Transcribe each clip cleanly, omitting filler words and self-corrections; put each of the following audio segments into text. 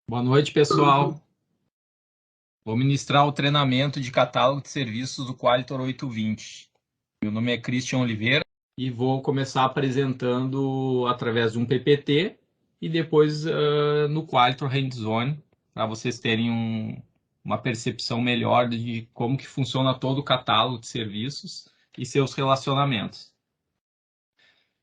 Boa noite, pessoal. Vou ministrar o treinamento de catálogo de serviços do Qualitor 820. Meu nome é Christian Oliveira e vou começar apresentando através de um PPT e depois no Qualitor Hands-On, para vocês terem uma percepção melhor de como que funciona todo o catálogo de serviços e seus relacionamentos.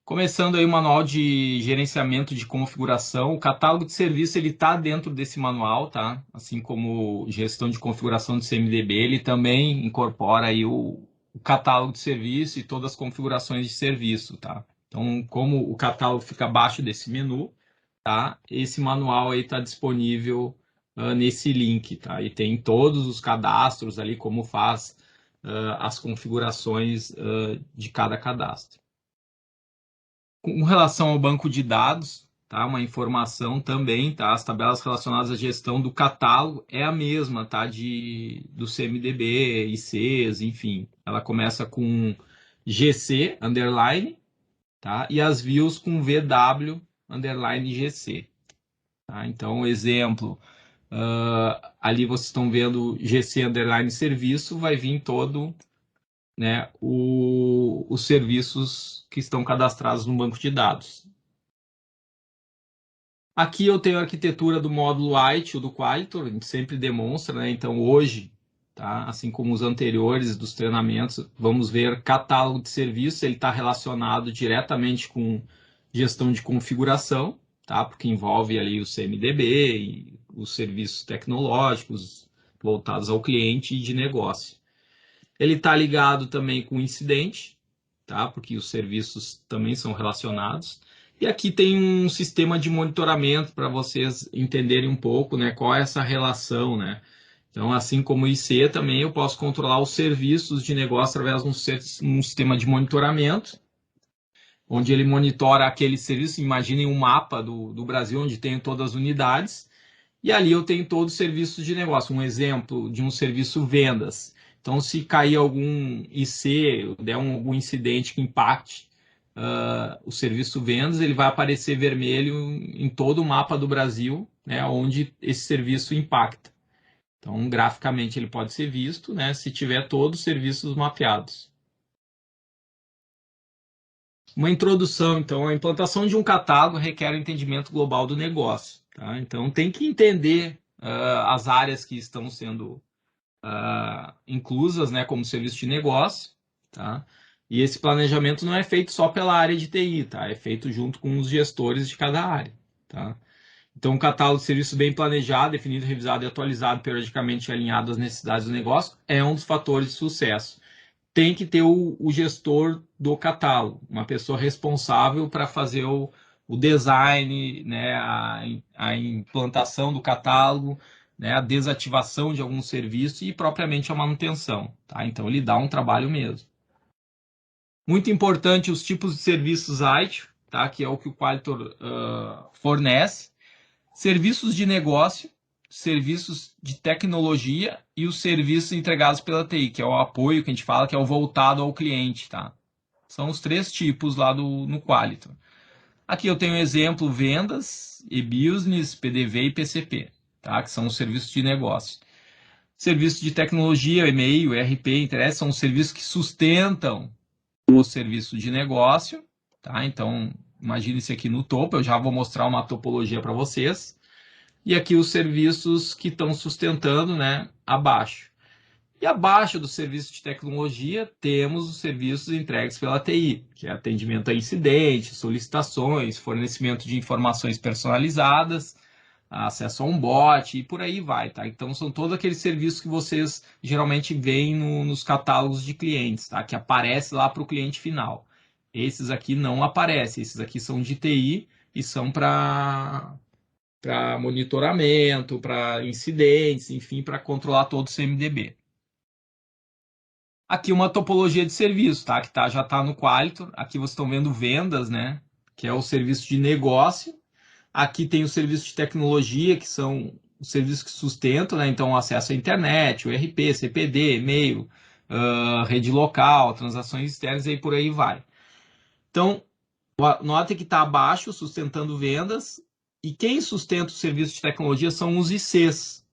Começando aí o manual de gerenciamento de configuração, o catálogo de serviço ele está dentro desse manual, tá? Assim como gestão de configuração de CMDB, ele também incorpora aí o catálogo de serviço e todas as configurações de serviço, tá? Então, como o catálogo fica abaixo desse menu, tá? Esse manual aí está disponível nesse link, tá? E tem todos os cadastros ali, como faz as configurações de cada cadastro. Com relação ao banco de dados, tá? Uma informação também, tá? As tabelas relacionadas à gestão do catálogo é a mesma, tá? Do CMDB, ICs, enfim. Ela começa com GC, underline, tá? E as views com VW, underline GC. Tá? Então, exemplo, ali vocês estão vendo GC, underline serviço, vai vir todo, né, os serviços que estão cadastrados no banco de dados. Aqui eu tenho a arquitetura do módulo IT, do Qualitor, a gente sempre demonstra, né? Então hoje, tá? Assim como os anteriores dos treinamentos, vamos ver catálogo de serviços, ele está relacionado diretamente com gestão de configuração, tá? Porque envolve ali o CMDB e os serviços tecnológicos voltados ao cliente e de negócio. Ele está ligado também com incidente, tá? Porque os serviços também são relacionados. E aqui tem um sistema de monitoramento para vocês entenderem um pouco, né, qual é essa relação, né? Então, assim como o IC, também eu posso controlar os serviços de negócio através de um sistema de monitoramento, onde ele monitora aquele serviço. Imaginem um mapa do Brasil, onde tem todas as unidades, e ali eu tenho todos os serviços de negócio. Um exemplo de um serviço vendas. Então, se cair algum IC, der algum incidente que impacte o serviço vendas, ele vai aparecer vermelho em todo o mapa do Brasil, né, onde esse serviço impacta. Então, graficamente, ele pode ser visto, né, se tiver todos os serviços mapeados. Uma introdução, então, a implantação de um catálogo requer o entendimento global do negócio. Tá? Então, tem que entender as áreas que estão sendo inclusas, né, como serviço de negócio, tá? E esse planejamento não é feito só pela área de TI, tá? É feito junto com os gestores de cada área, tá? Então, um catálogo de serviços bem planejado, definido, revisado e atualizado, periodicamente alinhado às necessidades do negócio, é um dos fatores de sucesso. Tem que ter o gestor do catálogo, uma pessoa responsável para fazer o design, né, a implantação do catálogo, né, a desativação de algum serviço e propriamente a manutenção. Tá? Então, ele dá um trabalho mesmo. Muito importante os tipos de serviços IT, tá? Que é o que o Qualitor fornece. Serviços de negócio, serviços de tecnologia e os serviços entregados pela TI, que é o apoio que a gente fala, que é o voltado ao cliente, tá? São os três tipos lá no Qualitor. Aqui eu tenho um exemplo, vendas, e-business, PDV e PCP, tá? Que são os serviços de negócio. Serviços de tecnologia, e-mail, ERP, interesse, são os serviços que sustentam o serviço de negócio, tá? Então, imagine isso aqui no topo, eu já vou mostrar uma topologia para vocês. E aqui os serviços que estão sustentando, né, abaixo. E abaixo do serviço de tecnologia, temos os serviços entregues pela TI, que é atendimento a incidentes, solicitações, fornecimento de informações personalizadas, acesso a um bot e por aí vai, tá? Então, são todos aqueles serviços que vocês geralmente veem nos catálogos de clientes, tá? Que aparece lá para o cliente final. Esses aqui não aparecem, esses aqui são de TI e são para monitoramento, para incidentes, enfim, para controlar todo o CMDB. Aqui uma topologia de serviço, tá? Que já está no Qualitor. Aqui vocês estão vendo vendas, né? Que é o serviço de negócio. Aqui tem o serviço de tecnologia, que são os serviços que sustentam, né? Então, acesso à internet, o ERP, CPD, e-mail, rede local, transações externas e por aí vai. Então, nota que está abaixo, sustentando vendas, E quem sustenta o serviço de tecnologia são os ICs,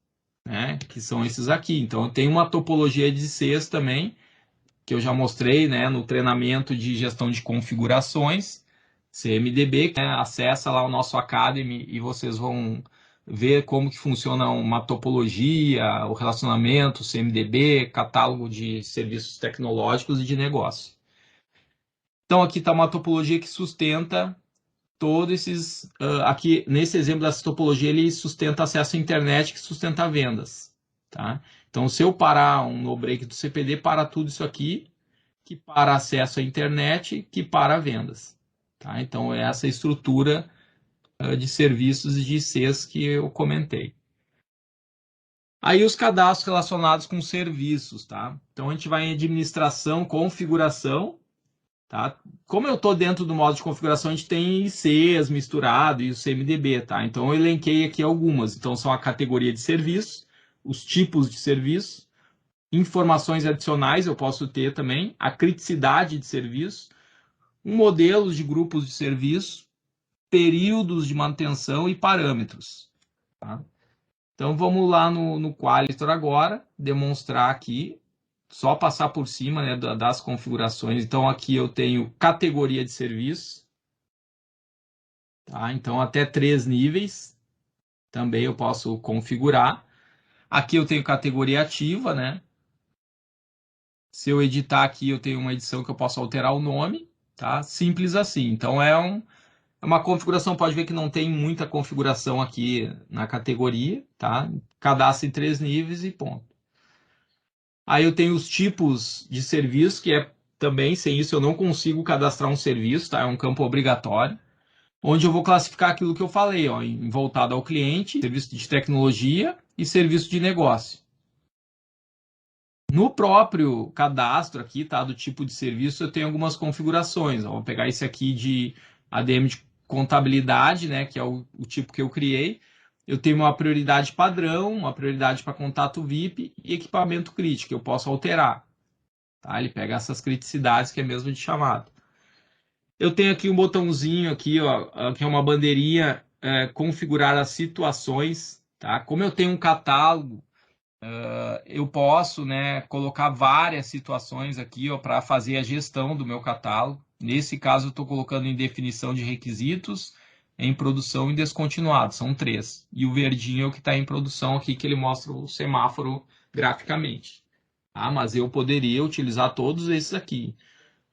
né? Que são esses aqui. Então, eu tenho uma topologia de ICs também, que eu já mostrei, né, no treinamento de gestão de configurações, CMDB, né, acessa lá o nosso Academy e vocês vão ver como que funciona uma topologia, o relacionamento, CMDB, catálogo de serviços tecnológicos e de negócio. Então, aqui está uma topologia que sustenta todos esses... aqui, nesse exemplo dessa topologia, ele sustenta acesso à internet, que sustenta vendas. Tá? Então, se eu parar um no-break do CPD, para tudo isso aqui, que para acesso à internet, que para vendas. Tá? Então, é essa estrutura de serviços e de ICs que eu comentei. Aí os cadastros relacionados com serviços, tá? Então a gente vai em administração, configuração, tá? Como eu estou dentro do modo de configuração, a gente tem ICs misturado e o CMDB, tá? Então eu elenquei aqui algumas. Então são a categoria de serviço, os tipos de serviço, informações adicionais eu posso ter também, a criticidade de serviço, um modelo de grupos de serviço, períodos de manutenção e parâmetros. Tá? Então vamos lá no Qualitor agora, demonstrar aqui, só passar por cima, né, das configurações. Então aqui eu tenho categoria de serviço, tá? Então até 3 níveis também eu posso configurar. Aqui eu tenho categoria ativa, né? Se eu editar aqui, eu tenho uma edição que eu posso alterar o nome, tá? Simples assim. Então é uma configuração, pode ver que não tem muita configuração aqui na categoria, tá? Cadastra em 3 níveis e ponto. Aí eu tenho os tipos de serviço, que é também, sem isso eu não consigo cadastrar um serviço, tá? É um campo obrigatório, onde eu vou classificar aquilo que eu falei, ó, em voltado ao cliente, serviço de tecnologia e serviço de negócio. No próprio cadastro aqui, tá, do tipo de serviço, eu tenho algumas configurações. Ó, vou pegar esse aqui de ADM de contabilidade, né, que é o tipo que eu criei. Eu tenho uma prioridade padrão, uma prioridade para contato VIP e equipamento crítico, que eu posso alterar. Tá? Ele pega essas criticidades que é mesmo de chamada. Eu tenho aqui um botãozinho aqui, ó, que é uma bandeirinha, configurar as situações. Tá? Como eu tenho um catálogo, eu posso, né, colocar várias situações aqui para fazer a gestão do meu catálogo. Nesse caso, eu estou colocando em definição de requisitos, em produção e descontinuado. São 3. E o verdinho é o que está em produção aqui, que ele mostra o semáforo graficamente. Tá? Mas eu poderia utilizar todos esses aqui.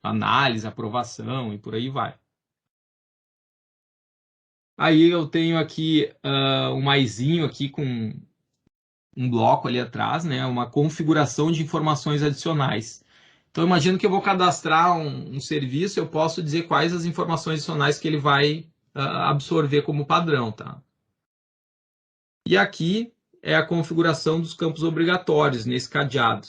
Análise, aprovação e por aí vai. Aí eu tenho aqui um maisinho aqui com um bloco ali atrás, né, uma configuração de informações adicionais. Então, imagino que eu vou cadastrar um serviço, eu posso dizer quais as informações adicionais que ele vai absorver como padrão. Tá? E aqui é a configuração dos campos obrigatórios nesse cadeado.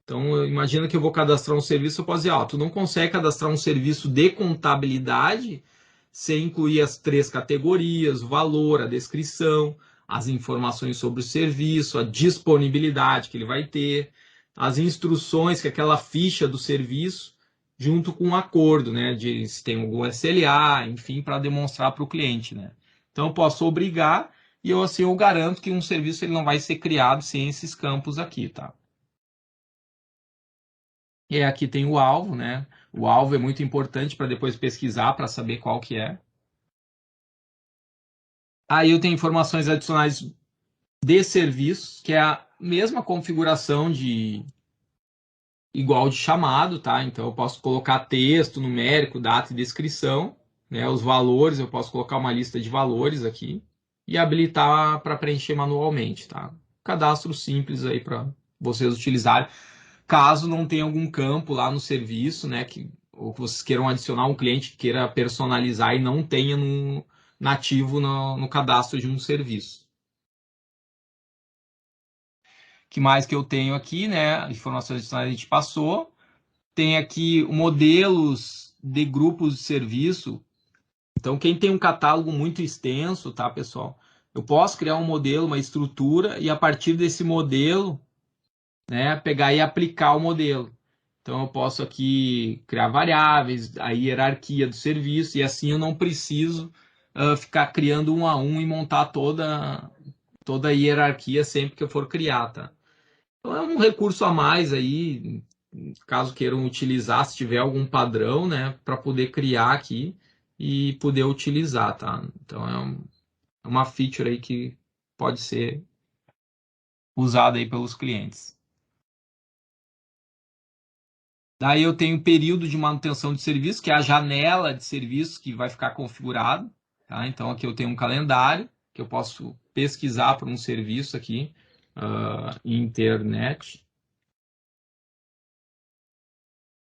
Então, imagina que eu vou cadastrar um serviço, eu posso dizer, tu não consegue cadastrar um serviço de contabilidade sem incluir as 3 categorias, o valor, a descrição, as informações sobre o serviço, a disponibilidade que ele vai ter, as instruções, que é aquela ficha do serviço, junto com um acordo, né, de se tem algum SLA, enfim, para demonstrar para o cliente, né. Então, eu posso obrigar e eu, assim, eu garanto que um serviço ele não vai ser criado sem esses campos aqui, tá? E aqui tem o alvo, né? O alvo é muito importante para depois pesquisar para saber qual que é. Aí eu tenho informações adicionais de serviços, que é a mesma configuração de igual de chamado, tá? Então eu posso colocar texto, numérico, data e descrição, né? Os valores, eu posso colocar uma lista de valores aqui e habilitar para preencher manualmente, tá? Cadastro simples aí para vocês utilizarem. Caso não tenha algum campo lá no serviço, né, ou que vocês queiram adicionar um cliente que queira personalizar e não tenha nativo no cadastro de um serviço. O que mais que eu tenho aqui, né? Informações adicionais a gente passou. Tem aqui modelos de grupos de serviço. Então, quem tem um catálogo muito extenso, tá, pessoal? Eu posso criar um modelo, uma estrutura, e a partir desse modelo, né, pegar e aplicar o modelo. Então, eu posso aqui criar variáveis, a hierarquia do serviço, e assim eu não preciso ficar criando um a um e montar toda a hierarquia sempre que eu for criar, tá? Então é um recurso a mais aí, caso queiram utilizar, se tiver algum padrão, né, para poder criar aqui e poder utilizar, tá? Então é uma feature aí que pode ser usada aí pelos clientes. Daí eu tenho período de manutenção de serviço, que é a janela de serviço que vai ficar configurado, tá? Então aqui eu tenho um calendário que eu posso pesquisar por um serviço aqui, internet.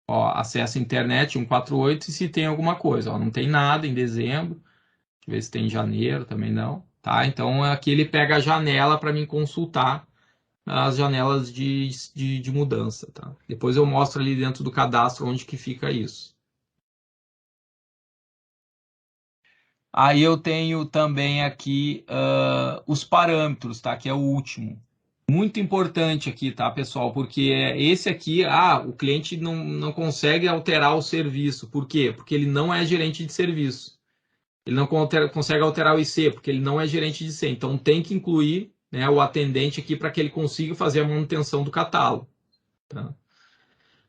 Ó, acesso à internet 148 e se tem alguma coisa. Ó, não tem nada em dezembro. Deixa eu ver se tem em janeiro, também não. Tá? Então aqui ele pega a janela para mim consultar as janelas de mudança. Tá? Depois eu mostro ali dentro do cadastro onde que fica isso. Aí eu tenho também aqui os parâmetros, tá? Que é o último. Muito importante aqui, tá, pessoal? Porque esse aqui, o cliente não consegue alterar o serviço. Por quê? Porque ele não é gerente de serviço. Ele não consegue alterar o IC, porque ele não é gerente de IC. Então tem que incluir, né, o atendente aqui para que ele consiga fazer a manutenção do catálogo. Tá?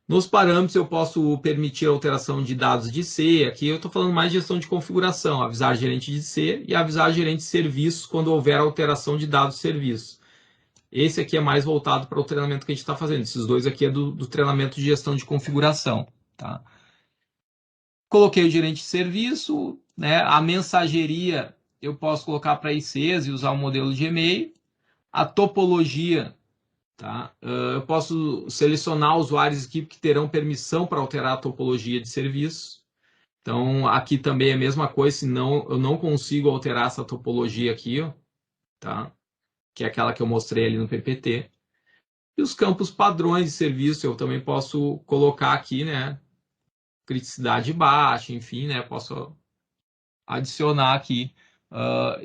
Nos parâmetros eu posso permitir a alteração de dados de IC. Aqui eu estou falando mais de gestão de configuração, avisar gerente de IC e avisar gerente de serviços quando houver alteração de dados de serviço. Esse aqui é mais voltado para o treinamento que a gente está fazendo. Esses dois aqui é do treinamento de gestão de configuração. Tá? Coloquei o gerente de serviço, né? A mensageria eu posso colocar para ICs e usar o modelo de e-mail. A topologia, tá? Eu posso selecionar usuários aqui que terão permissão para alterar a topologia de serviço. Então, aqui também é a mesma coisa, senão eu não consigo alterar essa topologia aqui, ó, tá? Que é aquela que eu mostrei ali no PPT. E os campos padrões de serviço eu também posso colocar aqui, né? Criticidade baixa, enfim, né? Posso adicionar aqui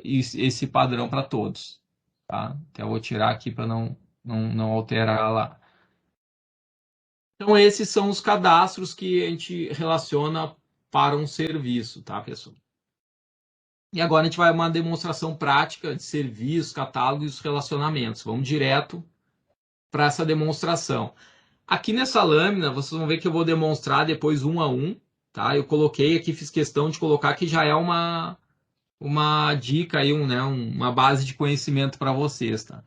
esse padrão para todos. Tá? Então, eu vou tirar aqui para não alterar lá. Então, esses são os cadastros que a gente relaciona para um serviço, tá, pessoal? E agora a gente vai a uma demonstração prática de serviços, catálogos e os relacionamentos. Vamos direto para essa demonstração. Aqui nessa lâmina, vocês vão ver que eu vou demonstrar depois um a um, tá? Eu coloquei aqui, fiz questão de colocar que já é uma dica aí, uma base de conhecimento para vocês, tá?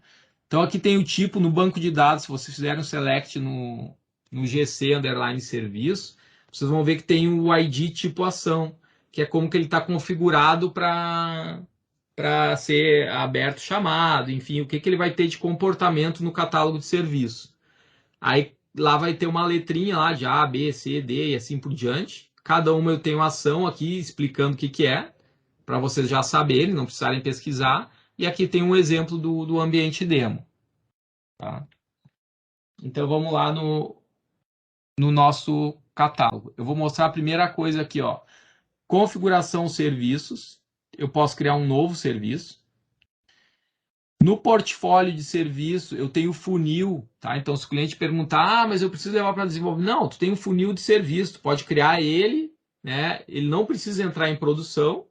Então aqui tem o tipo no banco de dados, se vocês fizerem um select no GC underline serviço, vocês vão ver que tem o ID tipo ação, que é como que ele está configurado para ser aberto chamado, enfim, o que ele vai ter de comportamento no catálogo de serviço. Aí lá vai ter uma letrinha lá de A, B, C, D e assim por diante. Cada uma eu tenho ação aqui explicando o que é, para vocês já saberem, não precisarem pesquisar. E aqui tem um exemplo do ambiente demo. Tá? Então vamos lá no nosso catálogo. Eu vou mostrar a primeira coisa aqui, ó. Configuração serviços. Eu posso criar um novo serviço. No portfólio de serviço, eu tenho funil, tá? Então, se o cliente perguntar, mas eu preciso levar para desenvolver. Não, tu tem um funil de serviço, tu pode criar ele, né? Ele não precisa entrar em produção,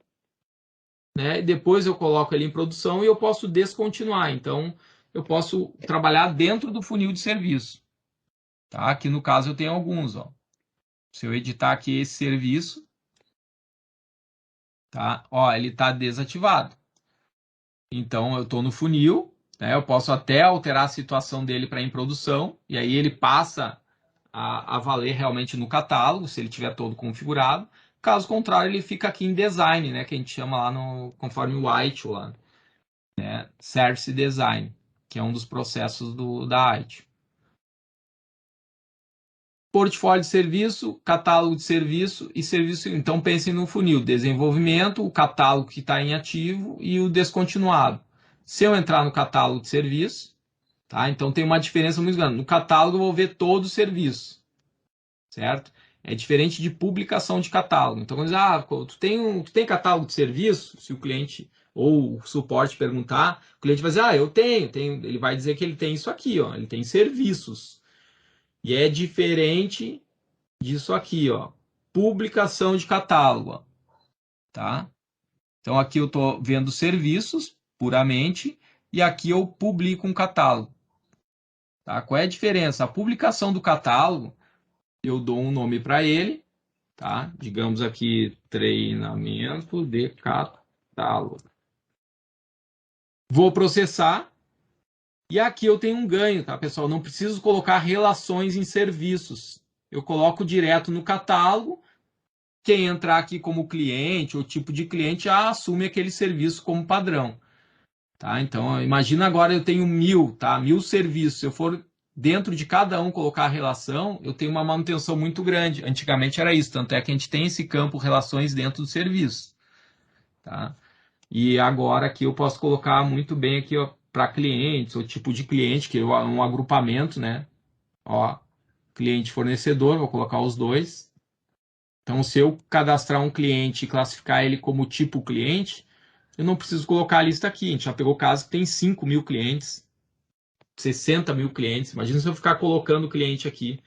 né? Depois eu coloco ele em produção e eu posso descontinuar. Então, eu posso trabalhar dentro do funil de serviço. Tá? Aqui no caso eu tenho alguns. Ó. Se eu editar aqui esse serviço, tá? Ó, ele está desativado. Então, eu estou no funil, né? Eu posso até alterar a situação dele para em produção, e aí ele passa a valer realmente no catálogo, se ele tiver todo configurado. Caso contrário, ele fica aqui em design, né? Que a gente chama lá conforme o ITIL lá. Né? Service Design, que é um dos processos da ITIL. Portfólio de serviço, catálogo de serviço e serviço. Então pensem no funil: desenvolvimento, o catálogo que está em ativo e o descontinuado. Se eu entrar no catálogo de serviço, tá? Então tem uma diferença muito grande. No catálogo eu vou ver todo o serviço, certo? É diferente de publicação de catálogo. Então, quando diz, tu tem catálogo de serviço? Se o cliente ou o suporte perguntar, o cliente vai dizer, eu tenho. Ele vai dizer que ele tem isso aqui, ó, ele tem serviços. E é diferente disso aqui, ó, publicação de catálogo, ó, tá? Então, aqui eu estou vendo serviços, puramente, e aqui eu publico um catálogo. Tá? Qual é a diferença? A publicação do catálogo, eu dou um nome para ele, tá? Digamos aqui, treinamento de catálogo. Vou processar, e aqui eu tenho um ganho, tá, pessoal? Não preciso colocar relações em serviços. Eu coloco direto no catálogo. Quem entrar aqui como cliente ou tipo de cliente já assume aquele serviço como padrão. Tá? Então, imagina agora eu tenho 1.000, tá? 1.000 serviços. Se eu for dentro de cada um colocar a relação, eu tenho uma manutenção muito grande. Antigamente era isso, tanto é que a gente tem esse campo relações dentro do serviço. Tá? E agora aqui eu posso colocar muito bem aqui para clientes, ou tipo de cliente, que é um agrupamento, né? Ó, cliente fornecedor, vou colocar os dois. Então, se eu cadastrar um cliente e classificar ele como tipo cliente, eu não preciso colocar a lista aqui. A gente já pegou caso que tem 5.000 clientes, 60.000 clientes. Imagina se eu ficar colocando cliente aqui.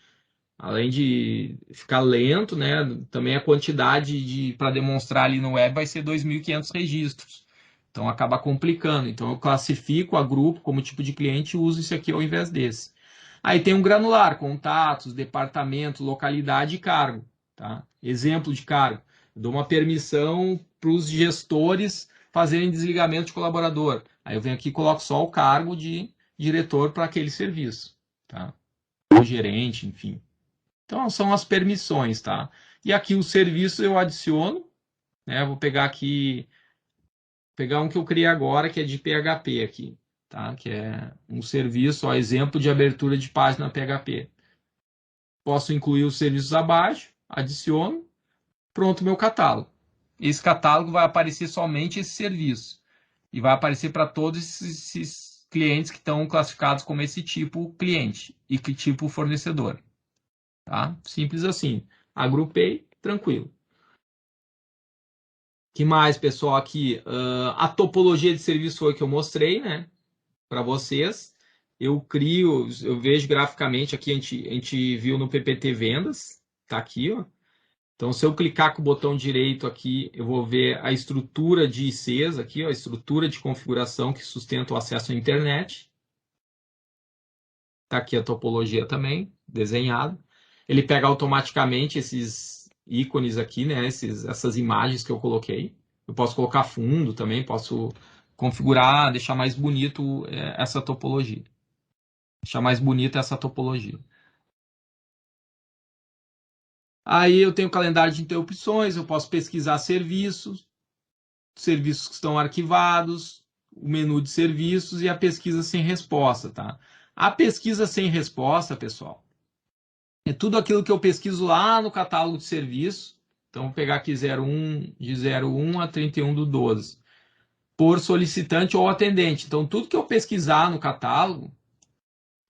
Além de ficar lento, né? Também a quantidade para demonstrar ali no web vai ser 2.500 registros. Então acaba complicando. Então eu classifico, agrupo como tipo de cliente e uso esse aqui ao invés desse. Aí tem um granular, contatos, departamento, localidade e cargo. Tá? Exemplo de cargo. Eu dou uma permissão para os gestores fazerem desligamento de colaborador. Aí eu venho aqui e coloco só o cargo de diretor para aquele serviço. Tá? Ou gerente, enfim. Então, são as permissões, tá? E aqui o serviço eu adiciono, né? Vou pegar aqui, pegar um que eu criei agora, que é de PHP aqui, tá? Que é um serviço, ó, exemplo de abertura de página PHP. Posso incluir os serviços abaixo, adiciono, pronto, meu catálogo. Esse catálogo vai aparecer somente esse serviço. E vai aparecer para todos esses clientes que estão classificados como esse tipo cliente e que tipo fornecedor. Tá? Simples assim. Agrupei, tranquilo. Que mais, pessoal, aqui? A topologia de serviço foi que eu mostrei, né? Para vocês. Eu crio, eu vejo graficamente aqui, a gente viu no PPT Vendas. Tá aqui, ó. Então, se eu clicar com o botão direito aqui, eu vou ver a estrutura de ICs aqui, ó, a estrutura de configuração que sustenta o acesso à internet. Tá aqui a topologia também, desenhado. Ele pega automaticamente esses ícones aqui, né? Essas imagens que eu coloquei. Eu posso colocar fundo também, posso configurar, deixar mais bonito essa topologia. Deixar mais bonita essa topologia. Aí eu tenho o calendário de interrupções, eu posso pesquisar serviços, serviços que estão arquivados, o menu de serviços e a pesquisa sem resposta, tá? A pesquisa sem resposta, pessoal, é tudo aquilo que eu pesquiso lá no catálogo de serviço. Então, vou pegar aqui 01, de 01 a 31/12, por solicitante ou atendente. Então, tudo que eu pesquisar no catálogo,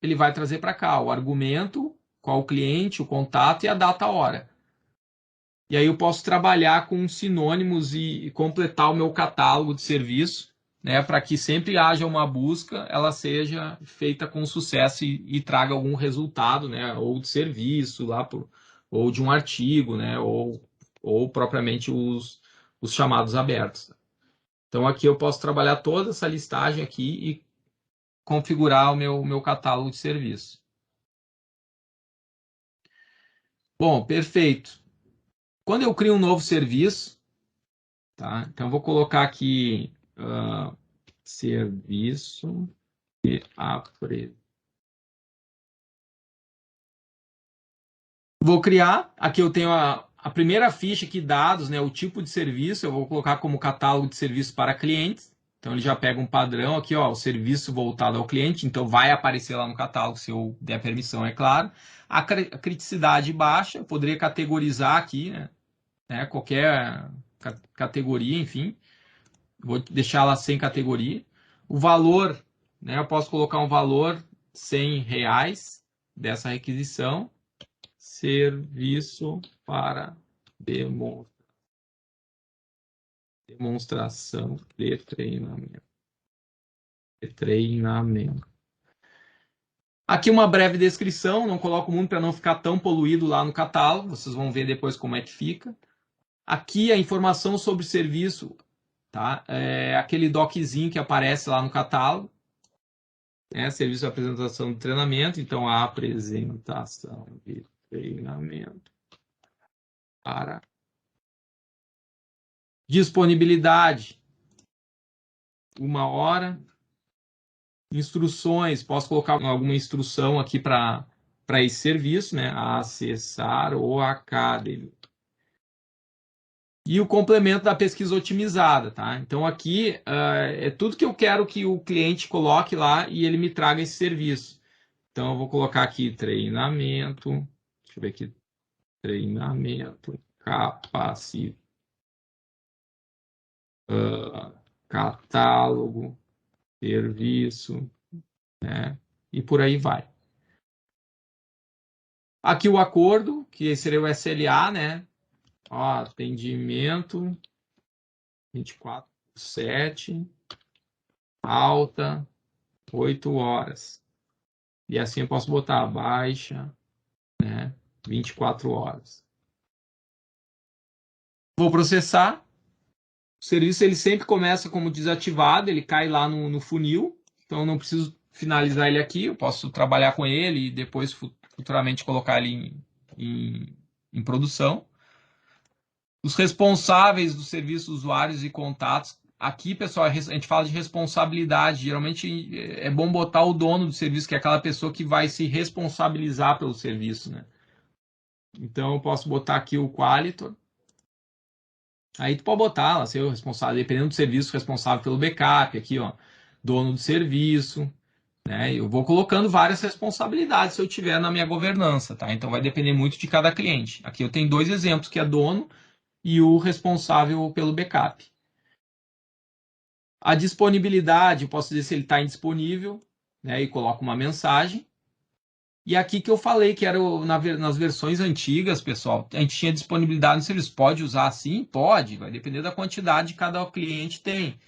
ele vai trazer para cá o argumento, qual o cliente, o contato e a data, a hora. E aí eu posso trabalhar com sinônimos e completar o meu catálogo de serviço, né, para que sempre haja uma busca, ela seja feita com sucesso e traga algum resultado, né, ou de serviço lá ou de um artigo, né, ou propriamente os chamados abertos. Então aqui eu posso trabalhar toda essa listagem aqui e configurar o meu catálogo de serviço. Bom, perfeito. Quando eu crio um novo serviço, tá? Então, vou colocar aqui serviço de apresentação. Vou criar, aqui eu tenho a primeira ficha aqui, dados, né? O tipo de serviço, eu vou colocar como catálogo de serviço para clientes. Então, ele já pega um padrão aqui, ó, o serviço voltado ao cliente. Então, vai aparecer lá no catálogo, se eu der permissão, é claro. A criticidade baixa, eu poderia categorizar aqui, né? Qualquer categoria, enfim. Vou deixar ela sem categoria. O valor, né? Eu posso colocar um valor R$100 dessa requisição. Serviço para demonstração de treinamento. Aqui uma breve descrição, não coloco muito para não ficar tão poluído lá no catálogo, vocês vão ver depois como é que fica. Aqui a informação sobre o serviço, tá? É aquele doczinho que aparece lá no catálogo, né? Serviço de apresentação de treinamento. Então, a apresentação de treinamento para disponibilidade, 1 hora. Instruções, posso colocar alguma instrução aqui para esse serviço, né? Acessar o Academy. E o complemento da pesquisa otimizada, tá? Então aqui é tudo que eu quero que o cliente coloque lá e ele me traga esse serviço. Então eu vou colocar aqui treinamento, deixa eu ver aqui, treinamento, catálogo, serviço, né? E por aí vai. Aqui o acordo, que seria o SLA, né? Ó, atendimento 24/7, alta 8 horas. E assim eu posso botar baixa, né? 24 horas. Vou processar. O serviço ele sempre começa como desativado, ele cai lá no funil, então eu não preciso finalizar ele aqui, eu posso trabalhar com ele e depois futuramente colocar ele em produção. Os responsáveis do serviço, usuários e contatos. Aqui, pessoal, a gente fala de responsabilidade. Geralmente é bom botar o dono do serviço, que é aquela pessoa que vai se responsabilizar pelo serviço, né? Então, eu posso botar aqui o Qualitor. Aí tu pode botar lá, ser o responsável, dependendo do serviço, responsável pelo backup, aqui, ó, dono do serviço, né? Eu vou colocando várias responsabilidades se eu tiver na minha governança, tá? Então vai depender muito de cada cliente. Aqui eu tenho 2 exemplos, que é dono e o responsável pelo backup. A disponibilidade, eu posso dizer se ele está indisponível, né? E coloco uma mensagem. E aqui que eu falei que era nas versões antigas, pessoal, a gente tinha disponibilidade no serviço. Pode usar assim? Pode, vai depender da quantidade que cada cliente tem,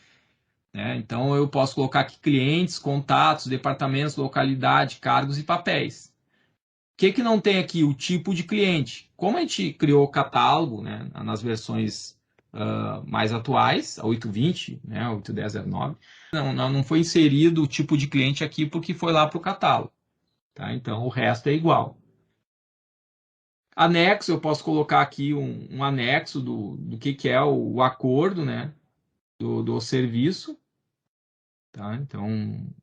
né? Então eu posso colocar aqui clientes, contatos, departamentos, localidade, cargos e papéis. O que não tem aqui? O tipo de cliente. Como a gente criou o catálogo, né, nas versões mais atuais, a 820, né, a 8.10.09, não foi inserido o tipo de cliente aqui porque foi lá para o catálogo. Tá? Então o resto é igual. Anexo, eu posso colocar aqui um anexo do que é o acordo, né, do serviço. Tá? Então,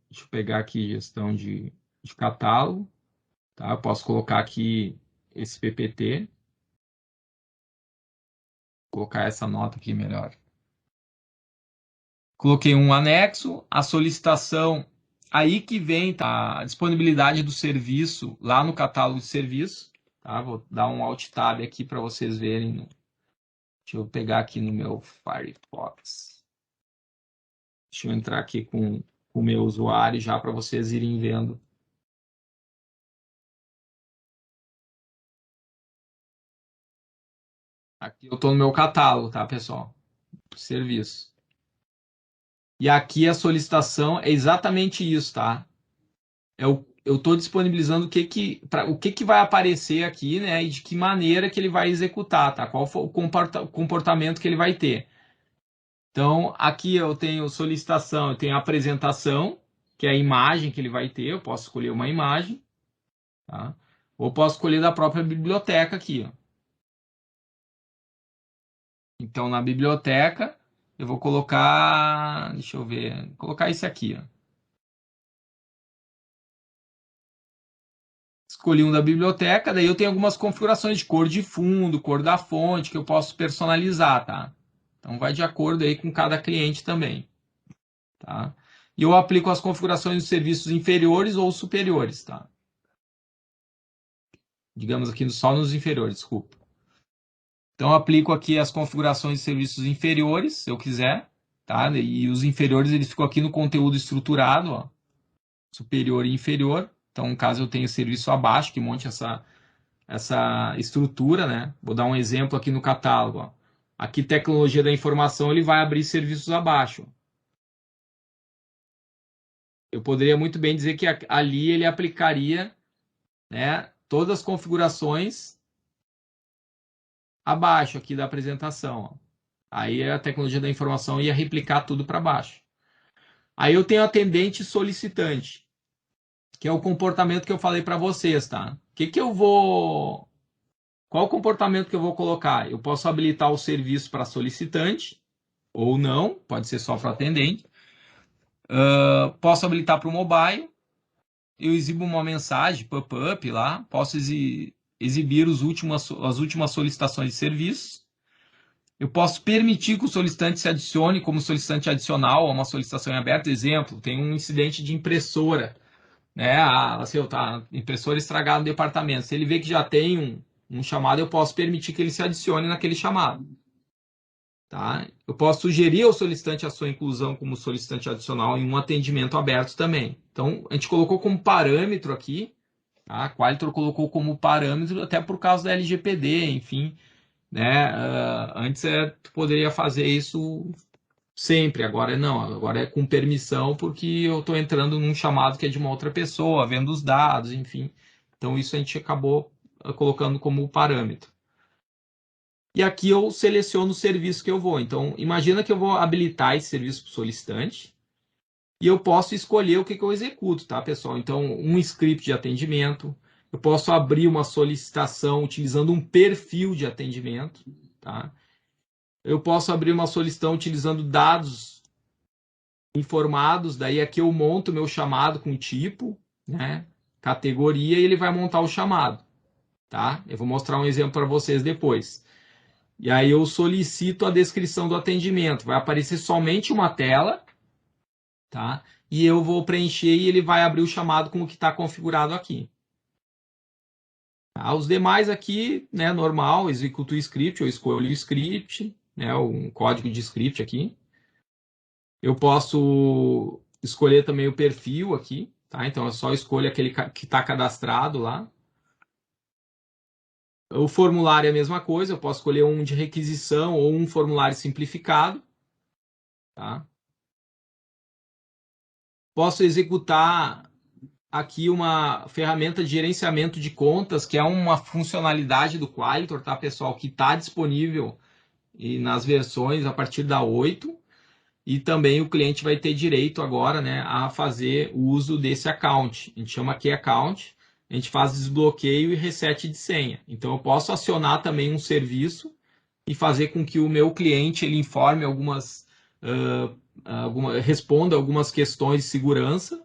deixa eu pegar aqui gestão de catálogo. Tá? Eu posso colocar aqui esse PPT. Colocar essa nota aqui melhor. Coloquei um anexo, a solicitação, aí que vem tá, a disponibilidade do serviço lá no catálogo de serviço. Tá? Vou dar um Alt Tab aqui para vocês verem. Deixa eu pegar aqui no meu Firefox. Deixa eu entrar aqui com o meu usuário já para vocês irem vendo. Aqui eu estou no meu catálogo, tá, pessoal? Serviço. E aqui a solicitação é exatamente isso, tá? Eu estou disponibilizando o que vai aparecer aqui, né? E de que maneira que ele vai executar, tá? Qual foi o comportamento que ele vai ter. Então, aqui eu tenho solicitação, eu tenho apresentação, que é a imagem que ele vai ter. Eu posso escolher uma imagem, tá? Ou posso escolher da própria biblioteca aqui, ó. Então, na biblioteca, eu vou colocar, deixa eu ver, colocar esse aqui, ó. Escolhi um da biblioteca, daí eu tenho algumas configurações de cor de fundo, cor da fonte, que eu posso personalizar, tá? Então vai de acordo aí com cada cliente também, tá? E eu aplico as configurações dos serviços inferiores ou superiores, tá? Digamos aqui só nos inferiores, desculpa. Então eu aplico aqui as configurações de serviços inferiores, se eu quiser, tá? E os inferiores eles ficam aqui no conteúdo estruturado, ó, superior e inferior. Então, no caso eu tenho serviço abaixo que monte essa estrutura, né? Vou dar um exemplo aqui no catálogo. Ó. Aqui, tecnologia da informação, ele vai abrir serviços abaixo. Eu poderia muito bem dizer que ali ele aplicaria, né, todas as configurações abaixo aqui da apresentação. Ó. Aí a tecnologia da informação ia replicar tudo para baixo. Aí eu tenho atendente solicitante, que é o comportamento que eu falei para vocês, tá? Qual o comportamento que eu vou colocar? Eu posso habilitar o serviço para solicitante, ou não, pode ser só para atendente. Posso habilitar para o mobile. Eu exibo uma mensagem, pop-up lá. Posso exibir as últimas solicitações de serviço. Eu posso permitir que o solicitante se adicione como solicitante adicional a uma solicitação em aberto. Exemplo, tem um incidente de impressora, né? Impressora estragada no departamento. Se ele vê que já tem um chamado, eu posso permitir que ele se adicione naquele chamado. Tá? Eu posso sugerir ao solicitante a sua inclusão como solicitante adicional em um atendimento aberto também. Então, a gente colocou como parâmetro aqui, tá? A Qualitor colocou como parâmetro até por causa da LGPD, enfim, né? Antes tu poderia fazer isso sempre, agora não, agora é com permissão porque eu estou entrando num chamado que é de uma outra pessoa, vendo os dados, enfim. Então, isso a gente acabou colocando como parâmetro. E aqui eu seleciono o serviço que eu vou. Então, imagina que eu vou habilitar esse serviço para o solicitante e eu posso escolher o que eu executo, tá, pessoal? Então, um script de atendimento, eu posso abrir uma solicitação utilizando um perfil de atendimento, tá? Eu posso abrir uma solicitação utilizando dados informados, daí aqui eu monto meu chamado com tipo, né, categoria, e ele vai montar o chamado, tá? Eu vou mostrar um exemplo para vocês depois. E aí eu solicito a descrição do atendimento. Vai aparecer somente uma tela, tá? E eu vou preencher e ele vai abrir o chamado com o que está configurado aqui. Tá? Os demais aqui, né, normal, executo o script, eu escolho o script, né, um código de script aqui. Eu posso escolher também o perfil aqui, tá? Então eu só escolho aquele que está cadastrado lá. O formulário é a mesma coisa, eu posso escolher um de requisição ou um formulário simplificado, tá? Posso executar aqui uma ferramenta de gerenciamento de contas, que é uma funcionalidade do Qualitor, tá, pessoal? Que está disponível nas versões a partir da 8. E também o cliente vai ter direito agora, né, a fazer o uso desse account. A gente chama aqui account, a gente faz desbloqueio e reset de senha. Então eu posso acionar também um serviço e fazer com que o meu cliente ele informe responda algumas questões de segurança.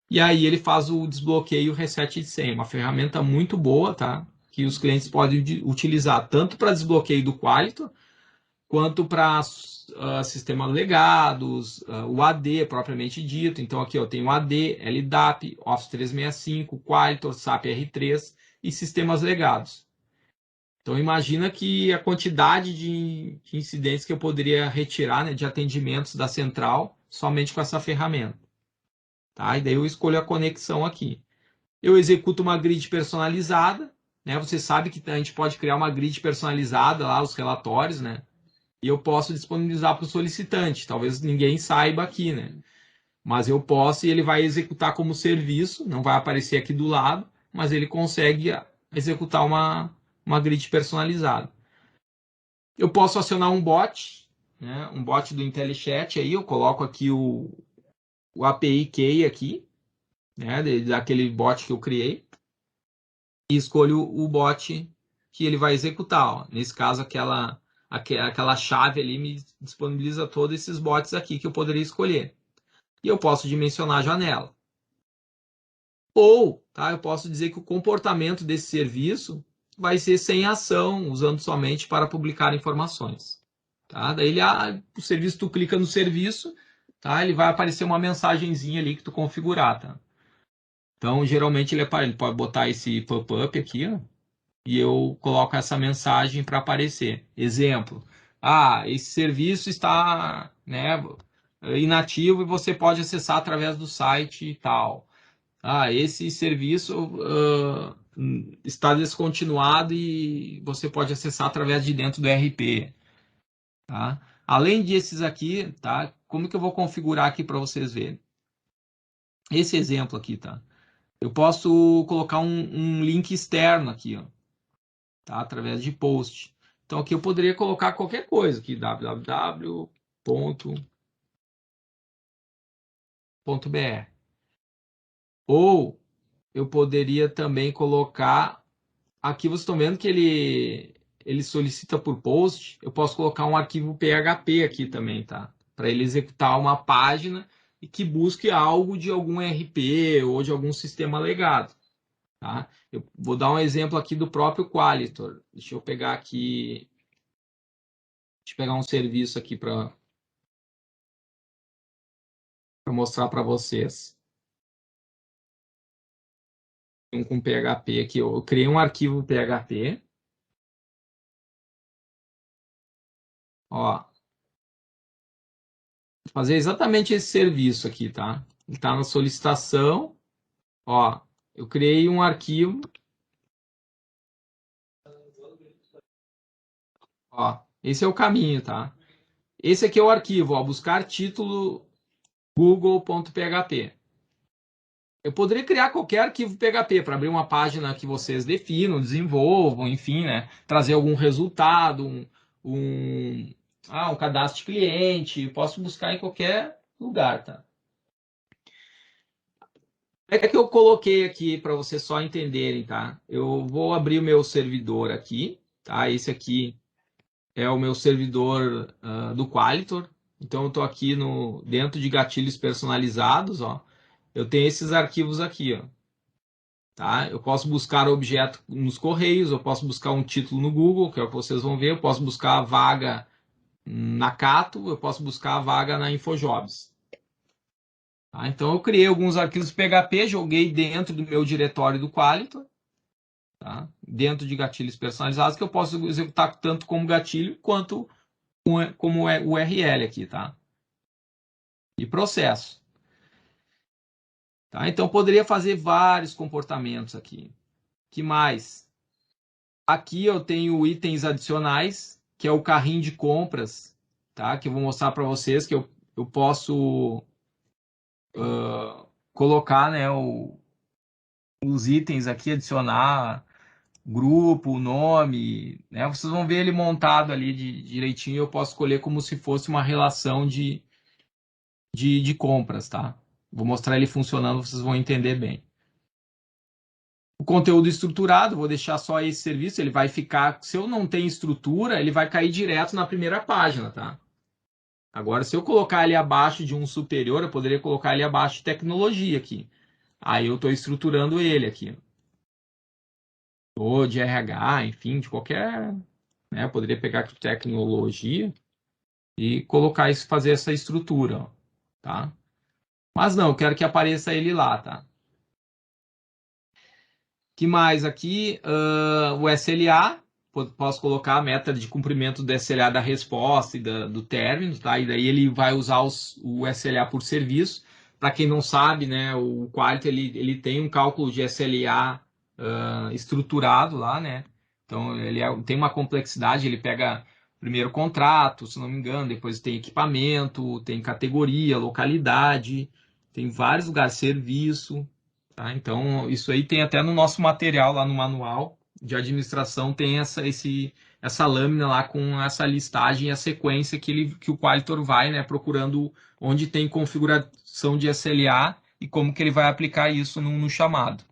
E aí ele faz o desbloqueio e o reset de senha. Uma ferramenta muito boa, tá? Que os clientes podem utilizar tanto para desbloqueio do Qualitor, quanto para sistemas legados, o AD propriamente dito. Então aqui eu tenho o AD, LDAP, Office 365, Qualitor, SAP R3 e sistemas legados. Então imagina que a quantidade de incidentes que eu poderia retirar, né, de atendimentos da central somente com essa ferramenta. Tá? E daí eu escolho a conexão aqui. Eu executo uma grid personalizada, né? Você sabe que a gente pode criar uma grid personalizada lá, os relatórios, né? E eu posso disponibilizar para o solicitante. Talvez ninguém saiba aqui, né? Mas eu posso e ele vai executar como serviço, não vai aparecer aqui do lado, mas ele consegue executar uma grid personalizada. Eu posso acionar um bot, né? Um bot do IntelliChat aí, eu coloco aqui o API Key aqui, né? Daquele bot que eu criei, e escolho o bot que ele vai executar. Ó. Nesse caso, aquela chave ali me disponibiliza todos esses bots aqui que eu poderia escolher. E eu posso dimensionar a janela. Ou, tá, eu posso dizer que o comportamento desse serviço vai ser sem ação, usando somente para publicar informações. Tá? Daí o serviço, tu clica no serviço, tá? Ele vai aparecer uma mensagenzinha ali que tu configurar. Tá? Então, geralmente, ele pode botar esse pop-up aqui, ó, e eu coloco essa mensagem para aparecer. Exemplo, esse serviço está, né, inativo e você pode acessar através do site e tal. Esse serviço está descontinuado e você pode acessar através de dentro do ERP. Tá? Além desses aqui, tá? Como que eu vou configurar aqui para vocês verem? Esse exemplo aqui, tá? Eu posso colocar um link externo aqui, ó, tá? Através de post. Então aqui eu poderia colocar qualquer coisa aqui, www.br. Ou eu poderia também colocar, aqui vocês estão vendo que ele solicita por post, eu posso colocar um arquivo PHP aqui também, tá? Para ele executar uma página e que busque algo de algum RP ou de algum sistema legado, tá? Eu vou dar um exemplo aqui do próprio Qualitor. Deixa eu pegar aqui, deixa eu pegar um serviço aqui para mostrar para vocês. Com PHP aqui, eu criei um arquivo PHP. Ó, fazer exatamente esse serviço aqui, tá? Ele está na solicitação. Ó, eu criei um arquivo. Ó, esse é o caminho, tá? Esse aqui é o arquivo, ó, buscar título google.php. Eu poderia criar qualquer arquivo PHP para abrir uma página que vocês definam, desenvolvam, enfim, né? Trazer algum resultado, um cadastro de cliente. Posso buscar em qualquer lugar, tá? É que eu coloquei aqui para vocês só entenderem, tá? Eu vou abrir o meu servidor aqui, tá? Esse aqui é o meu servidor do Qualitor. Então eu estou aqui dentro de gatilhos personalizados, ó. Eu tenho esses arquivos aqui, ó. Tá? Eu posso buscar objeto nos correios, eu posso buscar um título no Google, que é o que vocês vão ver, eu posso buscar a vaga na Cato, eu posso buscar a vaga na Infojobs. Tá? Então eu criei alguns arquivos PHP, joguei dentro do meu diretório do Qualitor, tá? Dentro de gatilhos personalizados, que eu posso executar tanto como gatilho quanto como é o URL aqui, tá? E processo. Tá? Então poderia fazer vários comportamentos aqui. Que mais? Aqui eu tenho itens adicionais, que é o carrinho de compras, tá? Que eu vou mostrar para vocês que eu posso colocar, né, os itens aqui, adicionar grupo, nome, né? Vocês vão ver ele montado ali direitinho. Eu posso escolher como se fosse uma relação de compras, tá? Vou mostrar ele funcionando, vocês vão entender bem. O conteúdo estruturado, vou deixar só esse serviço, ele vai ficar, se eu não tenho estrutura, ele vai cair direto na primeira página, tá? Agora, se eu colocar ele abaixo de um superior, eu poderia colocar ele abaixo de tecnologia aqui. Aí eu estou estruturando ele aqui. Ou de RH, enfim, de qualquer, né? Eu poderia pegar aqui tecnologia e colocar isso, fazer essa estrutura, ó, tá? Mas não, eu quero que apareça ele lá, tá? Que mais aqui? O SLA, posso colocar a meta de cumprimento do SLA da resposta e do término, tá? E daí ele vai usar o SLA por serviço. Para quem não sabe, né, o Quality ele tem um cálculo de SLA estruturado lá, né? Então ele tem uma complexidade, ele pega primeiro contrato, se não me engano, depois tem equipamento, tem categoria, localidade, tem vários lugares, serviço. Tá? Então, isso aí tem até no nosso material, lá no manual de administração, tem essa lâmina lá com essa listagem e a sequência que o Qualitor vai, né, procurando onde tem configuração de SLA e como que ele vai aplicar isso no chamado.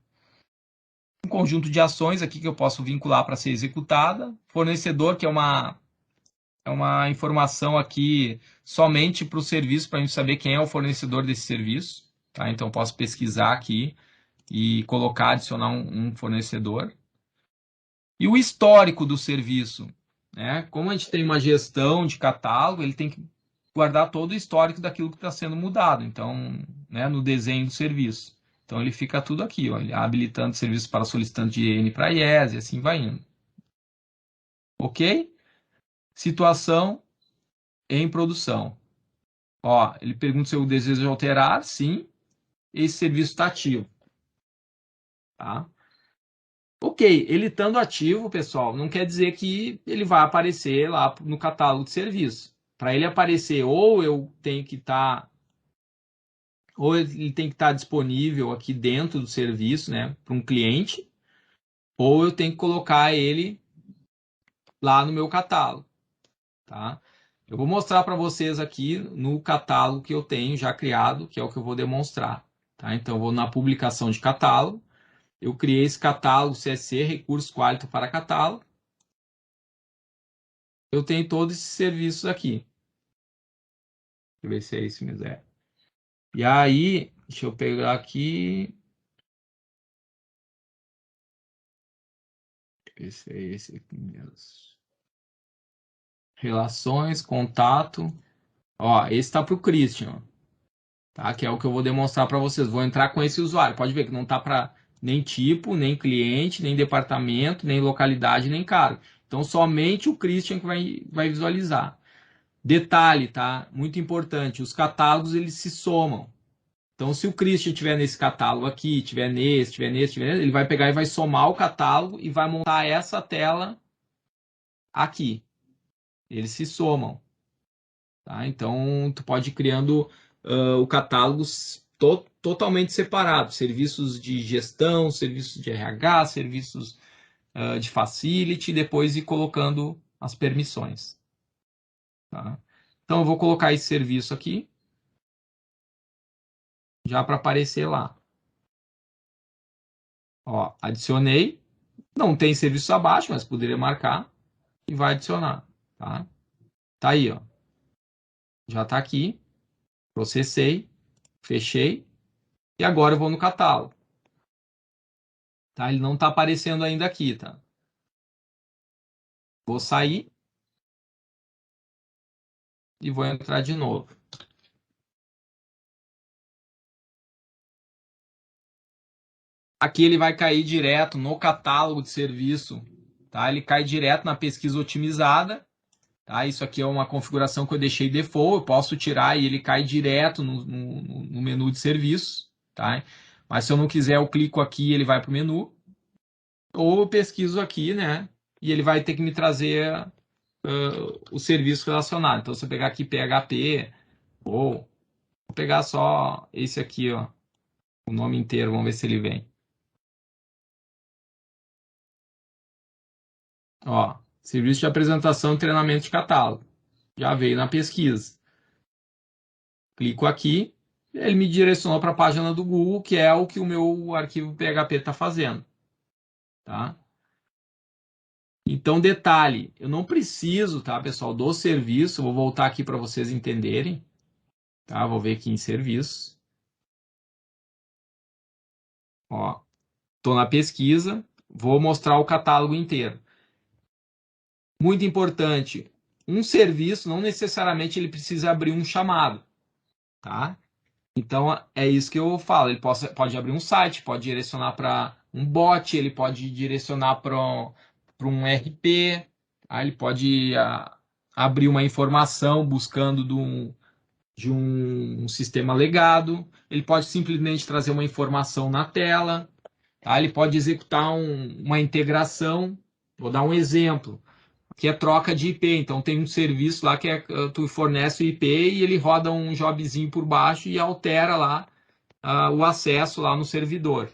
Um conjunto de ações aqui que eu posso vincular para ser executada. Fornecedor, que é uma informação aqui somente para o serviço, para a gente saber quem é o fornecedor desse serviço. Tá? Então, posso pesquisar aqui e colocar, adicionar um fornecedor. E o histórico do serviço, né? Como a gente tem uma gestão de catálogo, ele tem que guardar todo o histórico daquilo que está sendo mudado, então, né, no desenho do serviço. Então ele fica tudo aqui, ó, habilitando serviço para solicitante de N para IES e assim vai indo. Ok? Situação em produção. Ó, ele pergunta se eu desejo alterar, sim. Esse serviço está ativo. Tá? Ok, ele estando ativo, pessoal, não quer dizer que ele vai aparecer lá no catálogo de serviço. Para ele aparecer, ou eu tenho que estar, ou ele tem que estar disponível aqui dentro do serviço, né, para um cliente, ou eu tenho que colocar ele lá no meu catálogo, tá? Eu vou mostrar para vocês aqui no catálogo que eu tenho já criado, que é o que eu vou demonstrar, tá? Então, eu vou na publicação de catálogo, eu criei esse catálogo CSC, Recursos Qualito para Catálogo. Eu tenho todos esses serviços aqui. Deixa eu ver se é isso mesmo. É. E aí, deixa eu pegar aqui. Esse é esse aqui mesmo. Relações, contato. Ó, esse está para o Christian, tá? Que é o que eu vou demonstrar para vocês. Vou entrar com esse usuário. Pode ver que não está para nem tipo, nem cliente, nem departamento, nem localidade, nem cargo. Então, somente o Christian que vai visualizar. Detalhe, tá? Muito importante. Os catálogos, eles se somam. Então, se o Christian estiver nesse catálogo aqui, estiver nesse, estiver nesse, estiver nesse, ele vai pegar e vai somar o catálogo e vai montar essa tela aqui. Eles se somam. Tá? Então, tu pode ir criando o catálogo totalmente separado. Serviços de gestão, serviços de RH, serviços de facility, e depois ir colocando as permissões. Tá? Então, eu vou colocar esse serviço aqui, já para aparecer lá. Ó, adicionei. Não tem serviço abaixo, mas poderia marcar e vai adicionar. Tá? Tá aí, ó. Já está aqui. Processei, fechei. E agora eu vou no catálogo. Tá? Ele não está aparecendo ainda aqui, tá? Vou sair e vou entrar de novo. Aqui ele vai cair direto no catálogo de serviço, tá? Ele cai direto na pesquisa otimizada, tá? Isso aqui é uma configuração que eu deixei default, eu posso tirar e ele cai direto no menu de serviços, tá? Mas se eu não quiser, eu clico aqui e ele vai para o menu, ou eu pesquiso aqui, né? E ele vai ter que me trazer o serviço relacionado. Então, se eu pegar aqui PHP, ou vou pegar só esse aqui, ó, o nome inteiro, vamos ver se ele vem. Ó, serviço de apresentação e treinamento de catálogo. Já veio na pesquisa. Clico aqui, ele me direcionou para a página do Google, que é o que o meu arquivo PHP está fazendo. Tá? Então, detalhe, eu não preciso, tá, pessoal, do serviço. Vou voltar aqui para vocês entenderem. Tá? Vou ver aqui em serviço. Ó, estou na pesquisa, vou mostrar o catálogo inteiro. Muito importante, um serviço não necessariamente ele precisa abrir um chamado, tá? Então é isso que eu falo. Ele pode abrir um site, pode direcionar para um bot, ele pode direcionar para um RP, aí ele pode abrir uma informação buscando de um sistema legado, ele pode simplesmente trazer uma informação na tela, tá? Ele pode executar uma integração. Vou dar um exemplo, que é troca de IP. Então tem um serviço lá que tu fornece o IP e ele roda um jobzinho por baixo e altera lá o acesso lá no servidor.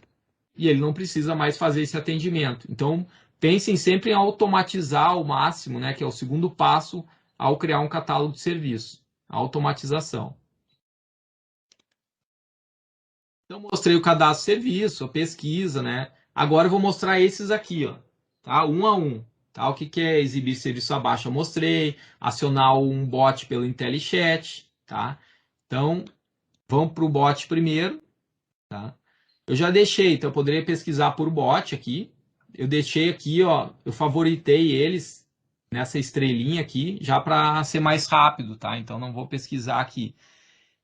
E ele não precisa mais fazer esse atendimento. Então pensem sempre em automatizar ao máximo, né, que é o segundo passo ao criar um catálogo de serviço, a automatização. Então, mostrei o cadastro de serviço, a pesquisa, né? Agora eu vou mostrar esses aqui, ó, tá? Um a um. Tá? O que, que é exibir serviço abaixo? Eu mostrei. Acionar um bot pelo IntelliChat, tá? Então, vamos para o bot primeiro, tá? Eu já deixei, então eu poderia pesquisar por bot aqui. Eu deixei aqui, ó, eu favoritei eles nessa estrelinha aqui, já para ser mais rápido, tá? Então não vou pesquisar aqui.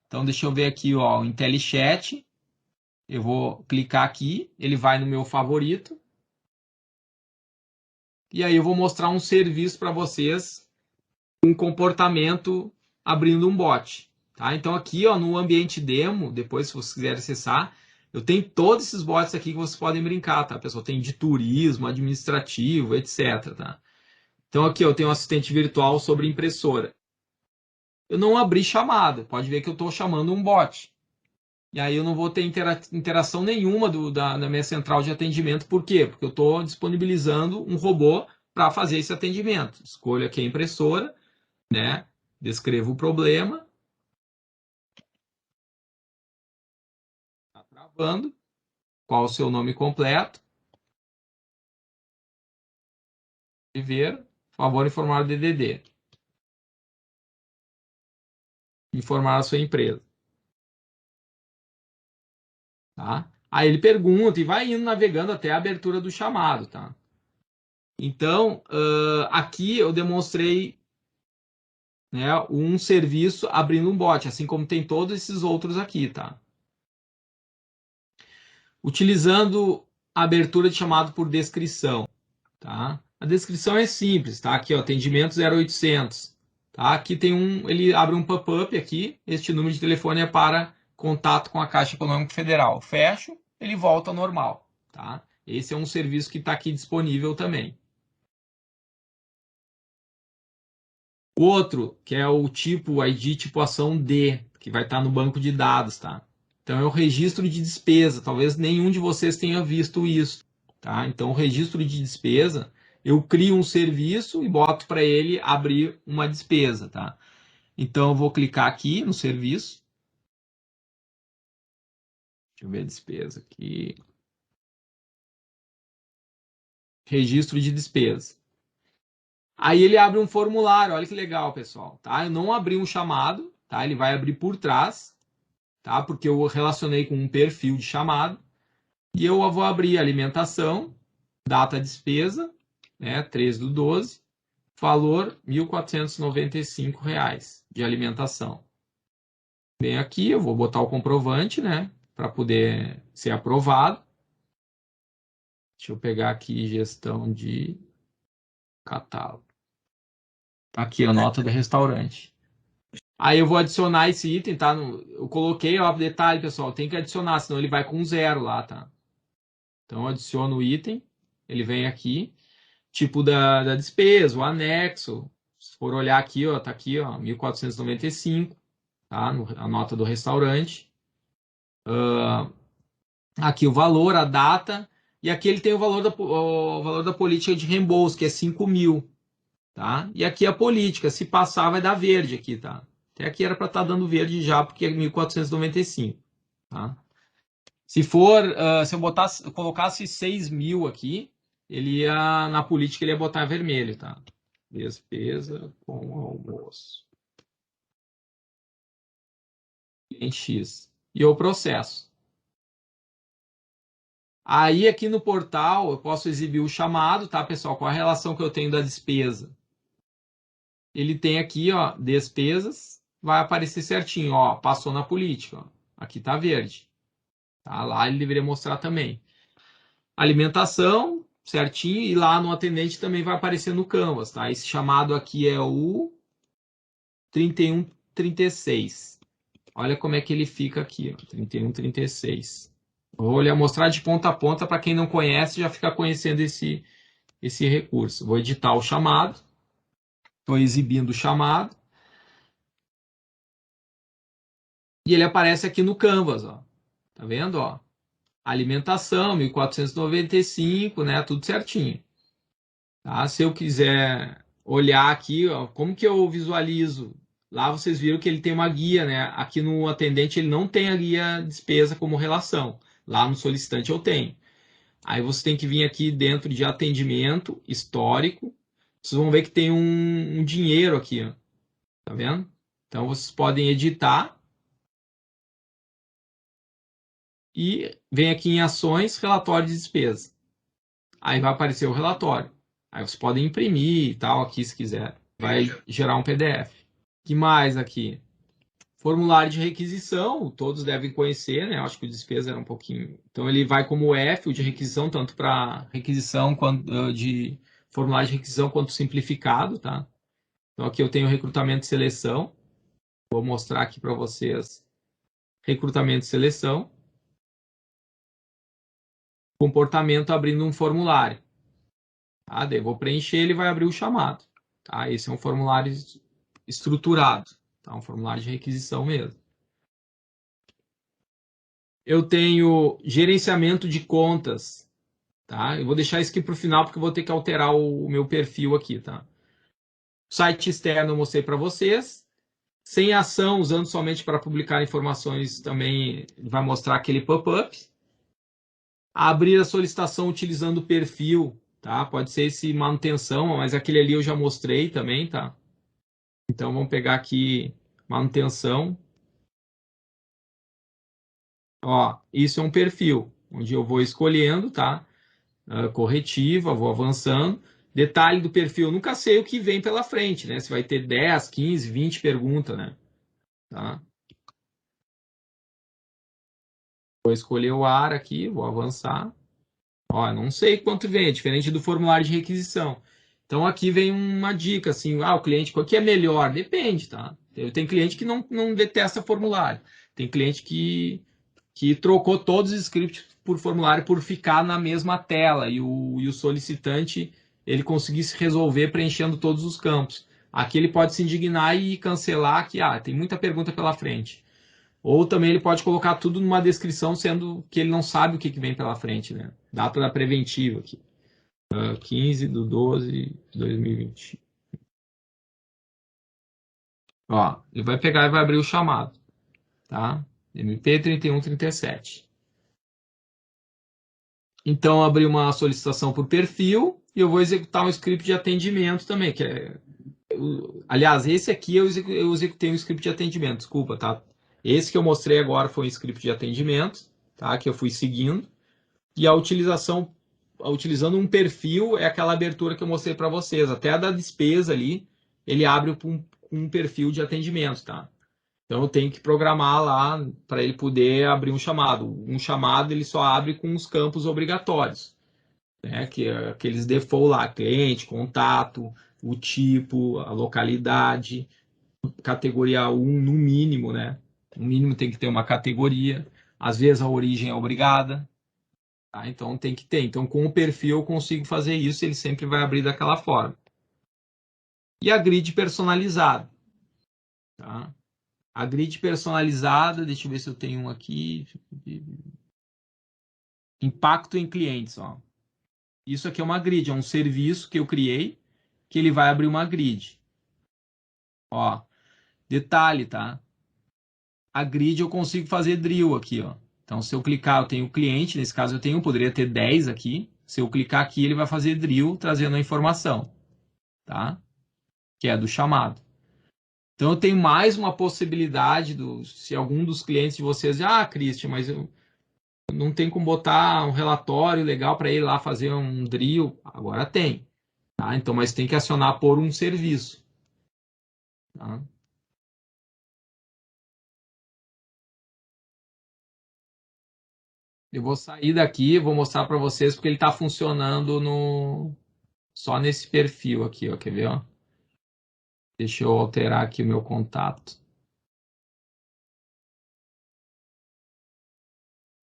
Então deixa eu ver aqui, ó, o IntelliChat. Eu vou clicar aqui, ele vai no meu favorito. E aí eu vou mostrar um serviço para vocês, um comportamento abrindo um bot. Tá? Então aqui ó, no ambiente demo, depois se vocês quiserem acessar, eu tenho todos esses bots aqui que vocês podem brincar, tá? Pessoal, tem de turismo, administrativo, etc. Tá? Então aqui eu tenho um assistente virtual sobre impressora. Eu não abri chamada, pode ver que eu estou chamando um bot. E aí eu não vou ter interação nenhuma da minha central de atendimento. Por quê? Porque eu estou disponibilizando um robô para fazer esse atendimento. Escolho aqui a impressora, né? Descrevo o problema. Está travando. Qual o seu nome completo? Ver, favor informar o DDD. Informar a sua empresa. Tá? Aí ele pergunta e vai indo navegando até a abertura do chamado, tá? Então, aqui eu demonstrei, né, um serviço abrindo um bot, assim como tem todos esses outros aqui, tá? Utilizando a abertura de chamado por descrição, tá? A descrição é simples, tá? Aqui, ó, atendimento 0800, tá? Aqui tem ele abre um pop-up aqui, este número de telefone é para contato com a Caixa Econômica Federal. Fecho, ele volta ao normal, tá? Esse é um serviço que está aqui disponível também. O outro, que é o tipo ID tipo ação D, que vai estar no banco de dados, tá? Então é o registro de despesa. Talvez nenhum de vocês tenha visto isso, tá? Então o registro de despesa, eu crio um serviço e boto para ele abrir uma despesa, tá? Então eu vou clicar aqui no serviço. Deixa eu ver a despesa aqui. Registro de despesa. Aí ele abre um formulário, olha que legal, pessoal, tá? Eu não abri um chamado, tá? Ele vai abrir por trás, tá? Porque eu relacionei com um perfil de chamado. E eu vou abrir alimentação, data despesa, né? 3/12, valor R$ 1.495 de alimentação. Vem aqui, eu vou botar o comprovante, né? Para poder ser aprovado. Deixa eu pegar aqui gestão de catálogo. Aqui a nota do restaurante. Aí eu vou adicionar esse item, tá? Eu coloquei, ó, detalhe, pessoal, tem que adicionar, senão ele vai com 0 lá, tá? Então eu adiciono o item, ele vem aqui, tipo da despesa, o anexo. Se for olhar aqui, ó, tá aqui, ó, 1.495, tá? A nota do restaurante. Aqui o valor, a data, e aqui ele tem o valor da política de reembolso, que é 5.000, tá? E aqui a política, se passar vai dar verde aqui, tá? Até aqui era para estar dando verde já, porque é 1.495, tá? Se for, se eu colocasse 6.000 aqui, ele ia, na política ele ia botar vermelho, tá? Despesa com almoço. Cliente X. E o processo. Aí aqui no portal eu posso exibir o chamado, tá, pessoal? Qual a relação que eu tenho da despesa? Ele tem aqui, ó, despesas, vai aparecer certinho, ó, passou na política, ó. Aqui tá verde. Tá? Lá ele deveria mostrar também. Alimentação, certinho, e lá no atendente também vai aparecer no Canvas, tá? Esse chamado aqui é o 3136. Olha como é que ele fica aqui, ó, 3136. Vou mostrar de ponta a ponta para quem não conhece já ficar conhecendo esse recurso. Vou editar o chamado. Estou exibindo o chamado. E ele aparece aqui no Canvas, ó. Tá vendo, ó? Alimentação, 1.495, né? Tudo certinho. Tá? Se eu quiser olhar aqui, ó, como que eu visualizo? Lá vocês viram que ele tem uma guia, né? Aqui no atendente ele não tem a guia despesa como relação. Lá no solicitante eu tenho. Aí você tem que vir aqui dentro de atendimento histórico. Vocês vão ver que tem um dinheiro aqui, ó. Tá vendo? Então vocês podem editar e vem aqui em ações, relatório de despesa. Aí vai aparecer o relatório. Aí vocês podem imprimir e tal aqui se quiser. Vai gerar um PDF. O que mais aqui? Formulário de requisição, todos devem conhecer, né? Eu acho que o despesa era um pouquinho. Então ele vai como F, o de requisição, tanto para requisição quanto de formulário de requisição quanto simplificado, tá? Então aqui eu tenho recrutamento e seleção. Vou mostrar aqui para vocês recrutamento e seleção. Comportamento abrindo um formulário. Tá? Daí eu vou preencher, ele vai abrir o chamado. Tá? Esse é um formulário estruturado, tá? Um formulário de requisição mesmo. Eu tenho gerenciamento de contas. tá? Eu vou deixar isso aqui para o final porque eu vou ter que alterar o meu perfil aqui, tá? O site externo eu mostrei para vocês. Sem ação, usando somente para publicar informações, também vai mostrar aquele pop-up. Abrir a solicitação utilizando o perfil, tá? Pode ser esse manutenção, mas aquele ali eu já mostrei também, tá? Então vamos pegar aqui manutenção. Ó, isso é um perfil, onde eu vou escolhendo, tá? Corretiva, vou avançando. Detalhe do perfil, eu nunca sei o que vem pela frente, né? Se vai ter 10, 15, 20 perguntas, né? Tá? Vou escolher o ar aqui, vou avançar. Ó, não sei quanto vem, é diferente do formulário de requisição. Então aqui vem uma dica, assim, o cliente, qual que é melhor? Depende, tá? Tem cliente que não detesta formulário. Tem cliente que trocou todos os scripts por formulário por ficar na mesma tela e o solicitante ele conseguisse resolver preenchendo todos os campos. Aqui ele pode se indignar e cancelar que tem muita pergunta pela frente. Ou também ele pode colocar tudo numa descrição, sendo que ele não sabe o que vem pela frente, né? Data da preventiva aqui. 15/12/2020. Ó, ele vai pegar e vai abrir o chamado, tá? MP 3137. Então, abri uma solicitação por perfil e eu vou executar um script de atendimento também, que é... Aliás, esse aqui eu executei um script de atendimento, desculpa, tá? Esse que eu mostrei agora foi um script de atendimento, tá? Que eu fui seguindo. E a utilização, utilizando um perfil, é aquela abertura que eu mostrei para vocês. Até a da despesa ali, ele abre com um perfil de atendimento, tá? Então eu tenho que programar lá para ele poder abrir um chamado. Um chamado ele só abre com os campos obrigatórios, né? Que é aqueles default lá, cliente, contato, o tipo, a localidade, categoria 1 no mínimo, né? No mínimo tem que ter uma categoria. Às vezes a origem é obrigada, tá? Então tem que ter. Então com o perfil eu consigo fazer isso, ele sempre vai abrir daquela forma. E a grid personalizada, tá? A grid personalizada, deixa eu ver se eu tenho um aqui. Impacto em clientes, ó. Isso aqui é uma grid, é um serviço que eu criei que ele vai abrir uma grid. Ó, detalhe, tá? A grid eu consigo fazer drill aqui, ó. Então se eu clicar, eu tenho o cliente, nesse caso eu tenho, poderia ter 10 aqui. Se eu clicar aqui, ele vai fazer drill trazendo a informação, tá? Que é do chamado. Então eu tenho mais uma possibilidade se algum dos clientes de vocês, Christian, mas eu não tem como botar um relatório legal para ele lá fazer um drill. Agora tem, tá? Então, mas tem que acionar por um serviço, tá? Eu vou sair daqui, vou mostrar para vocês porque ele está funcionando só nesse perfil aqui, ó. Quer ver, ó? Deixa eu alterar aqui o meu contato.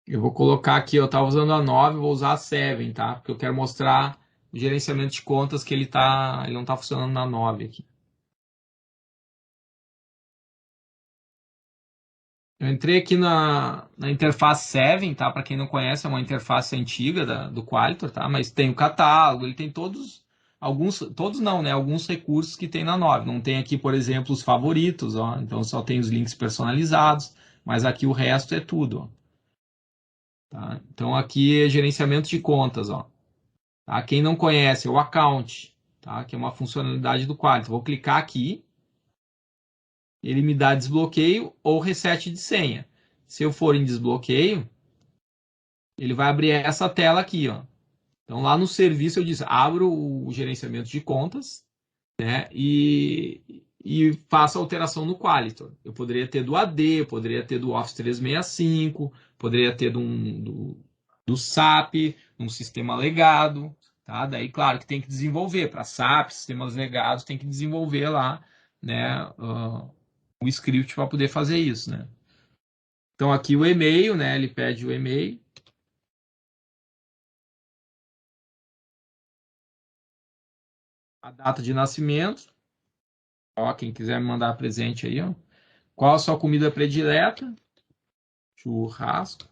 Eu vou colocar aqui, eu estava usando a 9, vou usar a 7, tá? Porque eu quero mostrar o gerenciamento de contas que ele não está funcionando na 9 aqui. Eu entrei aqui na interface 7, tá? Para quem não conhece, é uma interface antiga do Qualitor, tá? Mas tem o catálogo, ele tem todos não, né? Alguns recursos que tem na 9. Não tem aqui, por exemplo, os favoritos, ó. Então só tem os links personalizados, mas aqui o resto é tudo, ó. Tá? Então aqui é gerenciamento de contas, ó. Tá? Quem não conhece, é o account, tá? Que é uma funcionalidade do Qualitor. Vou clicar aqui, ele me dá desbloqueio ou reset de senha. Se eu for em desbloqueio, ele vai abrir essa tela aqui, ó. Então lá no serviço eu disse, abro o gerenciamento de contas, né? E faço a alteração no Qualitor. Eu poderia ter do AD, poderia ter do Office 365, poderia ter do SAP, um sistema legado, tá? Daí, claro que tem que desenvolver para SAP, sistemas legados, tem que desenvolver lá, né? O script para poder fazer isso, né? Então aqui o e-mail, né? Ele pede o e-mail. A data de nascimento. Ó, quem quiser me mandar presente aí, ó. Qual a sua comida predileta? Churrasco.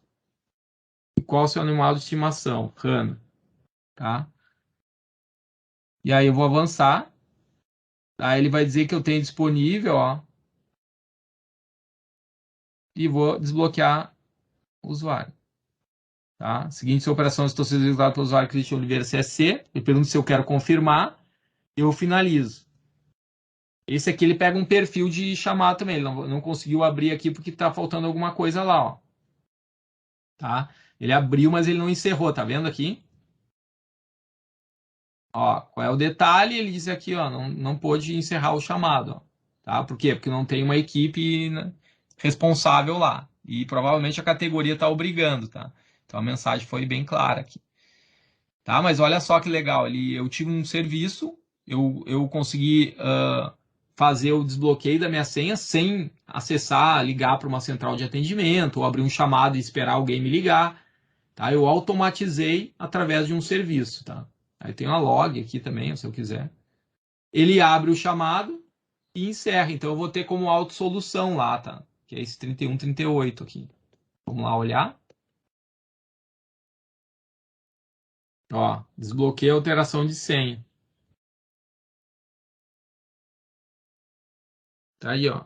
E qual o seu animal de estimação? Rana. tá? E aí eu vou avançar. Aí ele vai dizer que eu tenho disponível, ó, e vou desbloquear o usuário. Tá? Seguinte operação estou sendo executado pelo usuário Cristian Oliveira CSC. Ele pergunta se eu quero confirmar. Eu finalizo. Esse aqui ele pega um perfil de chamada também. Ele não conseguiu abrir aqui porque está faltando alguma coisa lá, ó. Tá? Ele abriu, mas ele não encerrou. Tá vendo aqui? Ó, qual é o detalhe? Ele diz aqui, ó, não pôde encerrar o chamado. Ó, tá? Por quê? Porque não tem uma equipe, né, responsável lá. E provavelmente a categoria está obrigando, tá? Então a mensagem foi bem clara aqui. Tá? Mas olha só que legal, eu tive um serviço, eu consegui fazer o desbloqueio da minha senha sem acessar, ligar para uma central de atendimento, ou abrir um chamado e esperar alguém me ligar. Tá? Eu automatizei através de um serviço. Tá? Aí tem uma log aqui também, se eu quiser. Ele abre o chamado e encerra. Então eu vou ter como autossolução lá, tá? Que é esse 3138 aqui. Vamos lá olhar. Ó, desbloqueia a alteração de senha. Tá aí, ó.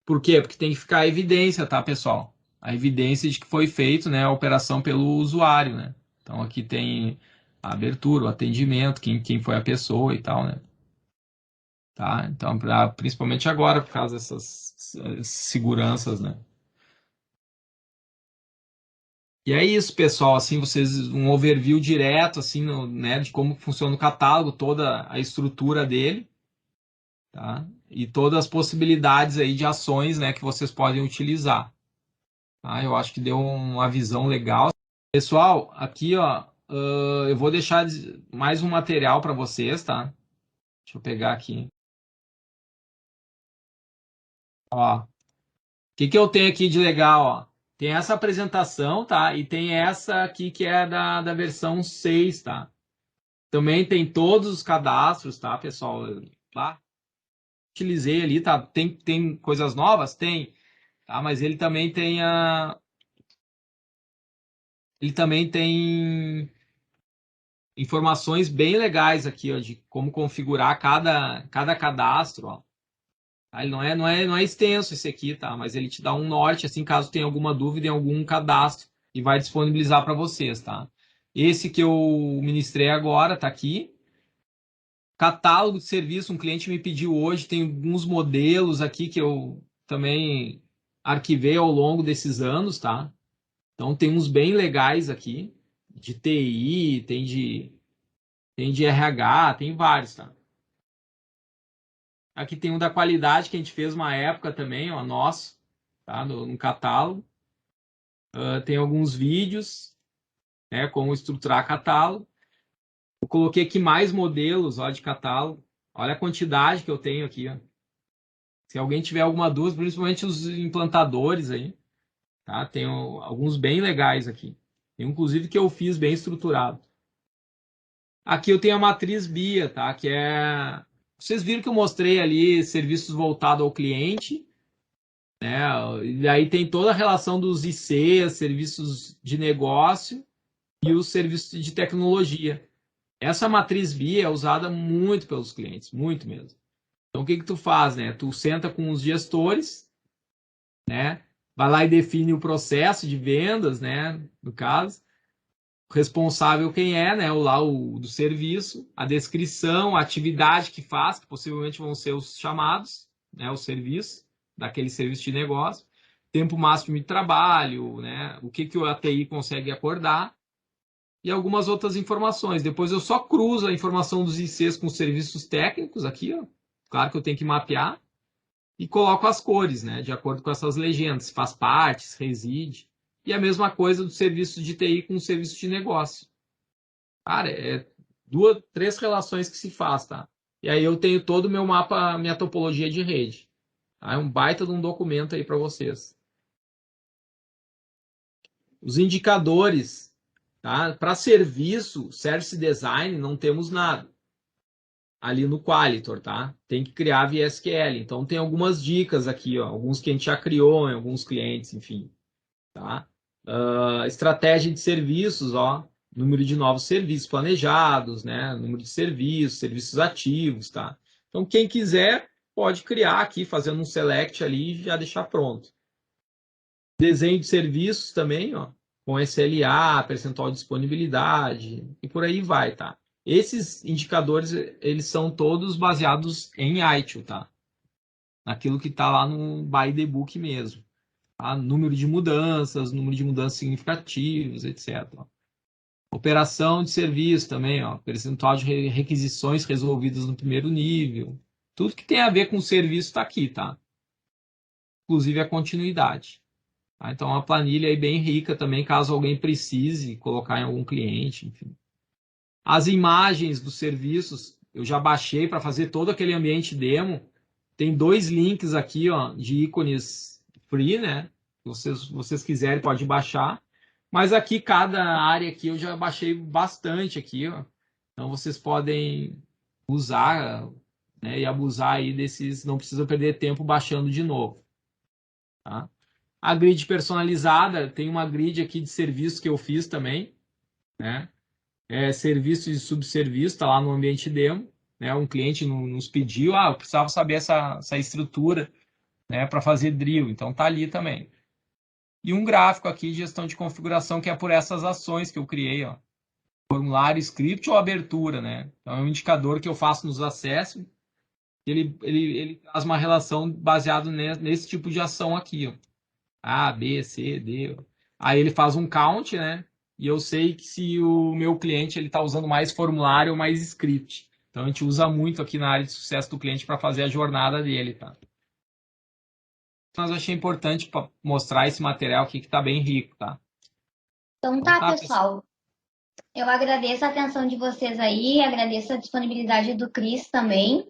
Por quê? Porque tem que ficar a evidência, tá, pessoal? A evidência de que foi feito, né, a operação pelo usuário, né? Então aqui tem a abertura, o atendimento, quem foi a pessoa e tal, né? Tá? Então, principalmente agora, por causa dessas seguranças, né? E é isso, pessoal. Assim, vocês um overview direto, assim, né, de como funciona o catálogo, toda a estrutura dele, tá? E todas as possibilidades aí de ações, né, que vocês podem utilizar. Tá? Eu acho que deu uma visão legal. Pessoal, aqui, ó, eu vou deixar mais um material para vocês, tá? Deixa eu pegar aqui. Ó, o que eu tenho aqui de legal, ó? Tem essa apresentação, tá? E tem essa aqui que é da versão 6, tá? Também tem todos os cadastros, tá, pessoal? Lá, utilizei ali, tá? Tem coisas novas? Tem, tá? Mas ele também tem informações bem legais aqui, ó, de como configurar cada cadastro, ó. Tá? Ele não é extenso esse aqui, tá? Mas ele te dá um norte, assim, caso tenha alguma dúvida em algum cadastro, e vai disponibilizar para vocês, tá? Esse que eu ministrei agora, tá aqui. Catálogo de serviço, um cliente me pediu hoje, tem alguns modelos aqui que eu também arquivei ao longo desses anos, tá? Então tem uns bem legais aqui, de TI, tem de RH, tem vários, tá? Aqui tem um da qualidade que a gente fez uma época também, ó, nosso, tá? No catálogo. Tem alguns vídeos, né? Como estruturar catálogo. Eu coloquei aqui mais modelos, ó, de catálogo. Olha a quantidade que eu tenho aqui, ó. Se alguém tiver alguma dúvida, principalmente os implantadores aí, tá? Tem alguns bem legais aqui. Tem inclusive que eu fiz bem estruturado. Aqui eu tenho a matriz BIA, tá? Que é. Vocês viram que eu mostrei ali serviços voltados ao cliente, né? E aí tem toda a relação dos ICs, serviços de negócio e os serviços de tecnologia. Essa matriz BIA é usada muito pelos clientes, muito mesmo. Então o que que tu faz, né? Tu senta com os gestores, né? Vai lá e define o processo de vendas, né? No caso, o responsável quem é, né? O do serviço, a descrição, a atividade que faz, que possivelmente vão ser os chamados, né? O serviço daquele serviço de negócio, tempo máximo de trabalho, né? O que que o ATI consegue acordar e algumas outras informações. Depois eu só cruzo a informação dos ICs com os serviços técnicos aqui, ó. Claro que eu tenho que mapear e coloco as cores, né, de acordo com essas legendas, se faz parte, se reside. E a mesma coisa do serviço de TI com o serviço de negócio. Cara, é duas, três relações que se faz, tá? E aí eu tenho todo o meu mapa, minha topologia de rede. Tá? É um baita de um documento aí para vocês. Os indicadores, tá? Para serviço, service design, não temos nada ali no Qualitor, tá? Tem que criar via SQL. Então tem algumas dicas aqui, ó, alguns que a gente já criou em alguns clientes, enfim, tá? Estratégia de serviços, ó. número de novos serviços planejados, né? Número de serviços, serviços ativos, tá? Então, quem quiser pode criar aqui, fazendo um select ali e já deixar pronto. Desenho de serviços também, ó, com SLA, percentual de disponibilidade e por aí vai, tá? Esses indicadores, eles são todos baseados em ITIL, tá? Naquilo que está lá no by the book mesmo. Tá? Número de mudanças significativas, etc. Operação de serviço também, ó, percentual de requisições resolvidas no primeiro nível. Tudo que tem a ver com o serviço está aqui, tá? Inclusive a continuidade. Tá? Então, uma planilha aí bem rica também, caso alguém precise colocar em algum cliente, enfim. As imagens dos serviços, eu já baixei para fazer todo aquele ambiente demo. Tem 2 links aqui, ó, de ícones free, né? Se vocês quiserem, pode baixar. Mas aqui, cada área aqui, eu já baixei bastante aqui, ó. Então, vocês podem usar, né, e abusar aí desses, não precisa perder tempo baixando de novo, tá? A grid personalizada, tem uma grid aqui de serviços que eu fiz também, né? Serviço e subserviço, está lá no ambiente demo, né? Um cliente nos pediu, eu precisava saber essa estrutura, né, para fazer drill, então tá ali também. E um gráfico aqui de gestão de configuração que é por essas ações que eu criei, ó. Formulário, script ou abertura, né? Então é um indicador que eu faço nos acessos, ele traz uma relação baseado nesse tipo de ação aqui, ó. A, B, C, D. Aí ele faz um count, né? E eu sei que se o meu cliente ele está usando mais formulário ou mais script. Então a gente usa muito aqui na área de sucesso do cliente para fazer a jornada dele, tá? Mas eu achei importante para mostrar esse material aqui que está bem rico, tá? Então Então tá, tá, pessoal. pessoal. Eu agradeço a atenção de vocês aí, agradeço a disponibilidade do Cris também.